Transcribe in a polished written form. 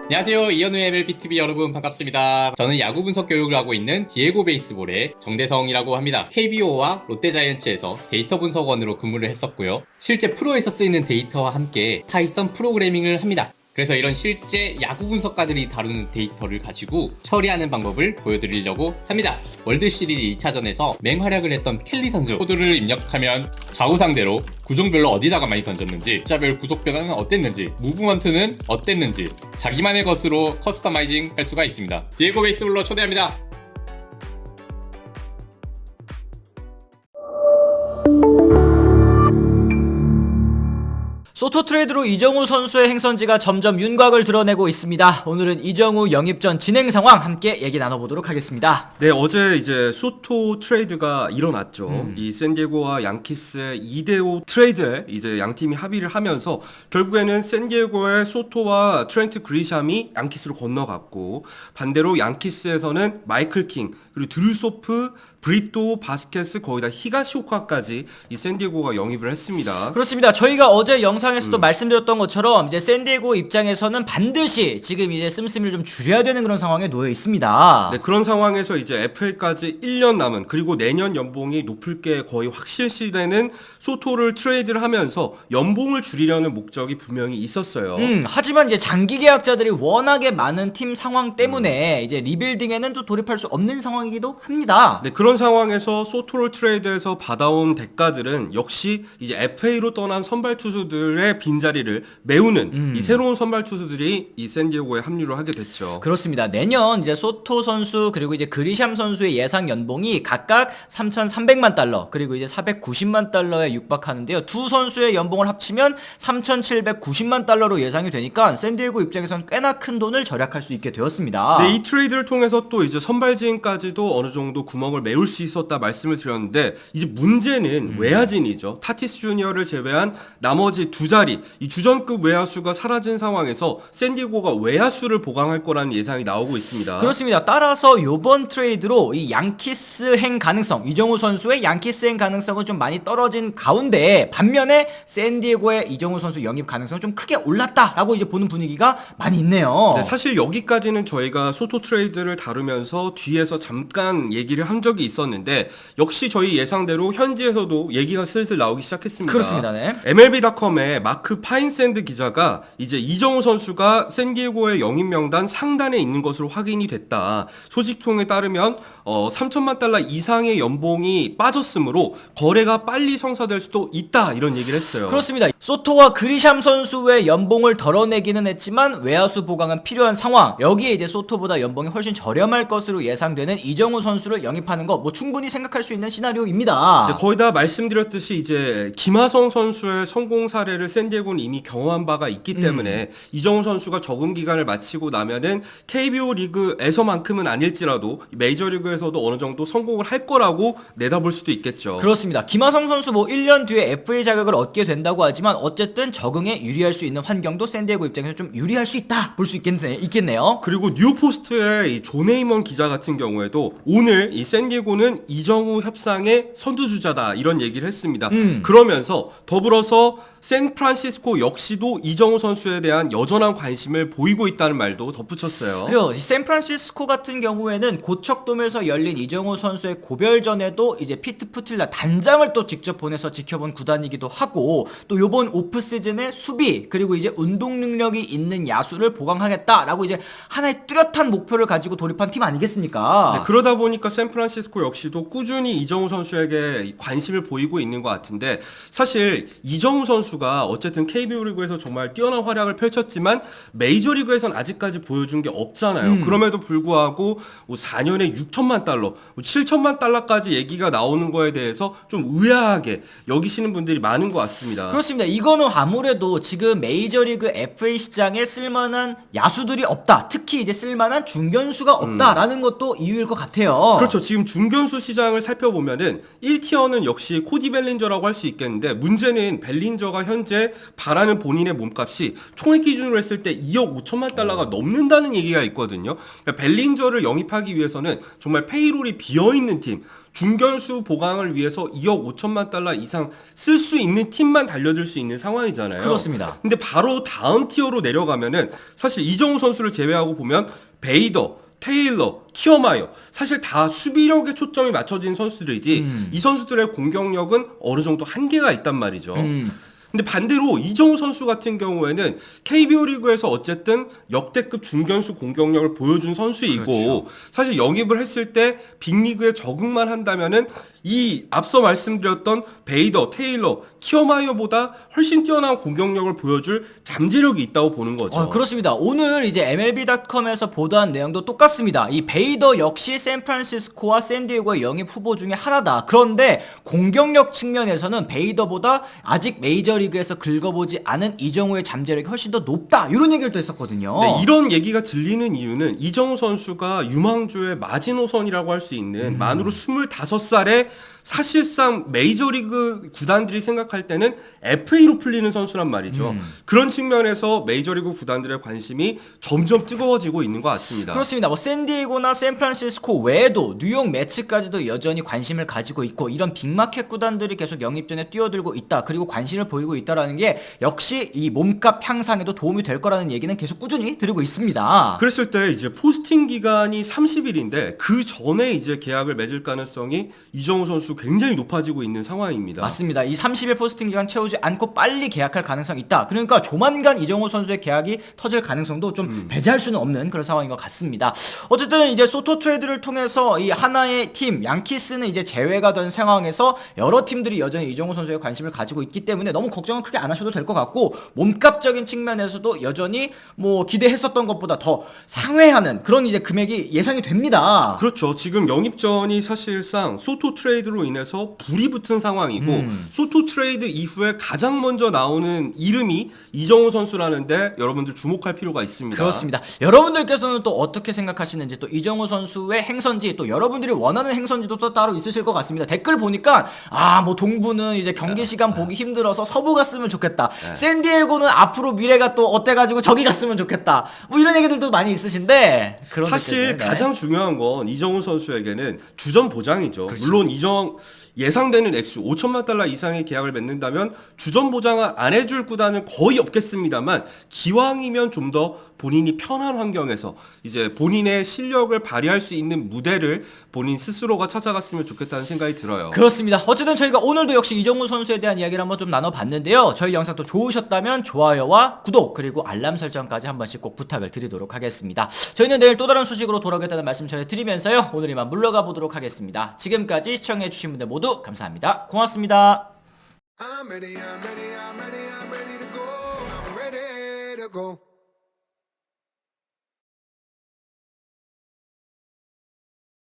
안녕하세요. 이현우의 MLBTV 여러분 반갑습니다. 저는 야구 분석 교육을 하고 있는 디에고 베이스볼의 정대성이라고 합니다. KBO와 롯데자이언츠에서 데이터 분석원으로 근무를 했었고요. 실제 프로에서 쓰이는 데이터와 함께 파이썬 프로그래밍을 합니다. 그래서 이런 실제 야구 분석가들이 다루는 데이터를 가지고 처리하는 방법을 보여드리려고 합니다. 월드시리즈 2차전에서 맹활약을 했던 켈리 선수 코드를 입력하면 좌우 상대로 구종별로 어디다가 많이 던졌는지, 숫자별 구속 변화는 어땠는지, 무브먼트는 어땠는지 자기만의 것으로 커스터마이징 할 수가 있습니다. 디에고 베이스볼로 초대합니다. 소토 트레이드로 이정우 선수의 행선지가 점점 윤곽을 드러내고 있습니다. 오늘은 이정우 영입전 진행 상황 함께 얘기 나눠보도록 하겠습니다. 네, 어제 이제 소토 트레이드가 일어났죠. 이 샌디에고와 양키스의 2대5 트레이드에 이제 양 팀이 합의를 하면서 결국에는 샌디에고의 소토와 트렌트 그리샴이 양키스로 건너갔고, 반대로 양키스에서는 마이클 킹, 그리고 드류소프, 브리또, 바스케스, 거의 다 히가시오카까지 이 샌디에고가 영입을 했습니다. 그렇습니다. 저희가 어제 영상에서도 말씀드렸던 것처럼 이제 샌디에고 입장에서는 반드시 지금 이제 씀씀이를 좀 줄여야 되는 그런 상황에 놓여 있습니다. 네, 그런 상황에서 이제 FA까지 1년 남은, 그리고 내년 연봉이 높을 게 거의 확실시되는 소토를 트레이드를 하면서 연봉을 줄이려는 목적이 분명히 있었어요. 하지만 이제 장기 계약자들이 워낙에 많은 팀 상황 때문에 이제 리빌딩에는 또 돌입할 수 없는 상황이기도 합니다. 네, 그런 상황에서 소토를 트레이드에서 받아온 대가들은 역시 이제 FA로 떠난 선발 투수들의 빈자리를 메우는 이 새로운 선발 투수들이 이 샌디에고에 합류를 하게 됐죠. 그렇습니다. 내년 이제 소토 선수 그리고 이제 그리샴 선수의 예상 연봉이 각각 3,300만 달러 그리고 이제 490만 달러에 육박하는데요. 두 선수의 연봉을 합치면 3,790만 달러로 예상이 되니까 샌디에고 입장에서는 꽤나 큰 돈을 절약할 수 있게 되었습니다. 네, 이 트레이드를 통해서 또 이제 선발진까지도 어느 정도 구멍을 메울 수 있었다 말씀을 드렸는데, 이제 문제는 외야진이죠. 타티스 주니어를 제외한 나머지 두 자리, 이 주전급 외야수가 사라진 상황에서 샌디에고가 외야수를 보강할 거라는 예상이 나오고 있습니다. 그렇습니다. 따라서 이번 트레이드로 이 양키스행 가능성, 이정우 선수의 양키스행 가능성은 좀 많이 떨어진 가운데, 반면에 샌디에고의 이정우 선수 영입 가능성은 좀 크게 올랐다라고 이제 보는 분위기가 많이 있네요. 네, 사실 여기까지는 저희가 소토 트레이드를 다루면서 뒤에서 잠깐 얘기를 한 적이 있었는데, 역시 저희 예상대로 현지에서도 얘기가 슬슬 나오기 시작했습니다. 그렇습니다. 네. MLB.com의 마크 파인샌드 기자가 이제 이정우 선수가 샌디에고의 영입 명단 상단에 있는 것으로 확인이 됐다. 소식통에 따르면 3천만 달러 이상의 연봉이 빠졌으므로 거래가 빨리 성사될 수도 있다, 이런 얘기를 했어요. 그렇습니다. 소토와 그리샴 선수의 연봉을 덜어내기는 했지만 외야수 보강은 필요한 상황. 여기에 이제 소토보다 연봉이 훨씬 저렴할 것으로 예상되는 이정우 선수를 영입하는 거 뭐 충분히 생각할 수 있는 시나리오입니다. 네, 거의 다 말씀드렸듯이 이제 김하성 선수의 성공 사례를 샌디에고는 이미 경험한 바가 있기 때문에 이정우 선수가 적응 기간을 마치고 나면은 KBO 리그에서만큼은 아닐지라도 메이저리그에서도 어느 정도 성공을 할 거라고 내다볼 수도 있겠죠. 그렇습니다. 김하성 선수 뭐 1년 뒤에 FA 자격을 얻게 된다고 하지만 어쨌든 적응에 유리할 수 있는 환경도 샌디에고 입장에서 좀 유리할 수 있다 볼 수 있겠네요. 그리고 뉴포스트의 이 존 헤이먼 기자 같은 경우에도 오늘 이 샌디에고는 이정우 협상의 선두주자다, 이런 얘기를 했습니다. 그러면서 더불어서 샌프란시스코 역시도 이정우 선수에 대한 여전한 관심을 보이고 있다는 말도 덧붙였어요. 그리고 샌프란시스코 같은 경우에는 고척돔에서 열린 이정우 선수의 고별전에도 이제 피트 푸틸라 단장을 또 직접 보내서 지켜본 구단이기도 하고, 또 요번 오프 시즌에 수비 그리고 이제 운동 능력이 있는 야수를 보강하겠다라고 이제 하나의 뚜렷한 목표를 가지고 돌입한 팀 아니겠습니까? 네, 그러다 보니까 샌프란시스코 역시도 꾸준히 이정우 선수에게 관심을 보이고 있는 것 같은데, 사실 이정우 선수가 어쨌든 KBO 리그에서 정말 뛰어난 활약을 펼쳤지만 메이저리그에선 아직까지 보여준 게 없잖아요. 그럼에도 불구하고 4년에 6천만 달러, 7천만 달러까지 얘기가 나오는 거에 대해서 좀 의아하게 여기시는 분들이 많은 것 같습니다. 그렇습니다. 이거는 아무래도 지금 메이저리그 FA 시장에 쓸만한 야수들이 없다. 특히 이제 쓸만한 중견수가 없다라는 것도 이유일 것 같아요. 그렇죠. 지금 중견수 시장을 살펴보면은 1티어는 역시 코디 벨린저라고 할 수 있겠는데, 문제는 벨린저가 선수가 현재 바라는 본인의 몸값이 총액 기준으로 했을 때 2억 5천만 달러가 넘는다는 얘기가 있거든요. 그러니까 벨링저를 영입하기 위해서는 정말 페이롤이 비어있는 팀, 중견수 보강을 위해서 2억 5천만 달러 이상 쓸 수 있는 팀만 달려들 수 있는 상황이잖아요. 그렇습니다. 근데 바로 다음 티어로 내려가면은 사실 이정우 선수를 제외하고 보면 베이더, 테일러, 키어마이어 사실 다 수비력에 초점이 맞춰진 선수들이지 이 선수들의 공격력은 어느 정도 한계가 있단 말이죠. 근데 반대로 이정우 선수 같은 경우에는 KBO 리그에서 어쨌든 역대급 중견수 공격력을 보여준 선수이고 그렇죠. 사실 영입을 했을 때 빅리그에 적응만 한다면은 이 앞서 말씀드렸던 베이더, 테일러, 키어마이어보다 훨씬 뛰어난 공격력을 보여줄 잠재력이 있다고 보는 거죠. 그렇습니다. 오늘 이제 MLB.com에서 보도한 내용도 똑같습니다. 이 베이더 역시 샌프란시스코와 샌디에고의 영입 후보 중에 하나다. 그런데 공격력 측면에서는 베이더보다 아직 메이저리그에서 긁어보지 않은 이정우의 잠재력이 훨씬 더 높다. 이런 얘기를 또 했었거든요. 네, 이런 얘기가 들리는 이유는 이정우 선수가 유망주의 마지노선이라고 할 수 있는 만으로 25살에 사실상 메이저리그 구단들이 생각할 때는 FA로 풀리는 선수란 말이죠. 그런 측면에서 메이저리그 구단들의 관심이 점점 뜨거워지고 있는 것 같습니다. 그렇습니다. 뭐 샌디에고나 샌프란시스코 외에도 뉴욕 매츠까지도 여전히 관심을 가지고 있고 이런 빅마켓 구단들이 계속 영입전에 뛰어들고 있다. 그리고 관심을 보이고 있다라는 게 역시 이 몸값 향상에도 도움이 될 거라는 얘기는 계속 꾸준히 드리고 있습니다. 그랬을 때 이제 포스팅 기간이 30일인데 그 전에 이제 계약을 맺을 가능성이 이정우 선수 굉장히 높아지고 있는 상황입니다. 맞습니다. 이 30일 포스팅 기간 채우지 않고 빨리 계약할 가능성이 있다. 그러니까 조만간 이정우 선수의 계약이 터질 가능성도 좀 배제할 수는 없는 그런 상황인 것 같습니다. 어쨌든 이제 소토 트레이드를 통해서 이 하나의 팀 양키스는 이제 제외가 된 상황에서 여러 팀들이 여전히 이정우 선수에 관심을 가지고 있기 때문에 너무 걱정은 크게 안 하셔도 될 것 같고 몸값적인 측면에서도 여전히 뭐 기대했었던 것보다 더 상회하는 그런 이제 금액이 예상이 됩니다. 그렇죠. 지금 영입전이 사실상 소토 트레이드로 인해서 불이 붙은 상황이고 소토 트레이드 이후에 가장 먼저 나오는 이름이 이정우 선수라는데 여러분들 주목할 필요가 있습니다. 그렇습니다. 여러분들께서는 또 어떻게 생각하시는지 또 이정우 선수의 행선지 또 여러분들이 원하는 행선지도 또 따로 있으실 것 같습니다. 댓글 보니까 뭐 동부는 이제 경기 시간 보기 힘들어서 서부 갔으면 좋겠다. 샌디에고는 앞으로 미래가 또 어때가지고 저기 갔으면 좋겠다. 뭐 이런 얘기들도 많이 있으신데 그런 사실 느낌들, 네. 가장 중요한 건 이정우 선수에게는 주전 보장이죠. 그렇죠. 물론 예상되는 액수 5천만 달러 이상의 계약을 맺는다면 주전 보장을 안 해줄 구단은 거의 없겠습니다만 기왕이면 좀 더 본인이 편한 환경에서 이제 본인의 실력을 발휘할 수 있는 무대를 본인 스스로가 찾아갔으면 좋겠다는 생각이 들어요. 그렇습니다. 어쨌든 저희가 오늘도 역시 이정우 선수에 대한 이야기를 한번 좀 나눠봤는데요. 저희 영상 또 좋으셨다면 좋아요와 구독 그리고 알람 설정까지 한 번씩 꼭 부탁을 드리도록 하겠습니다. 저희는 내일 또 다른 소식으로 돌아오겠다는 말씀 전해드리면서요. 오늘 이만 물러가 보도록 하겠습니다. 지금까지 시청해주신 분들 모두 감사합니다. 고맙습니다. I'm ready to go. I'm ready to go.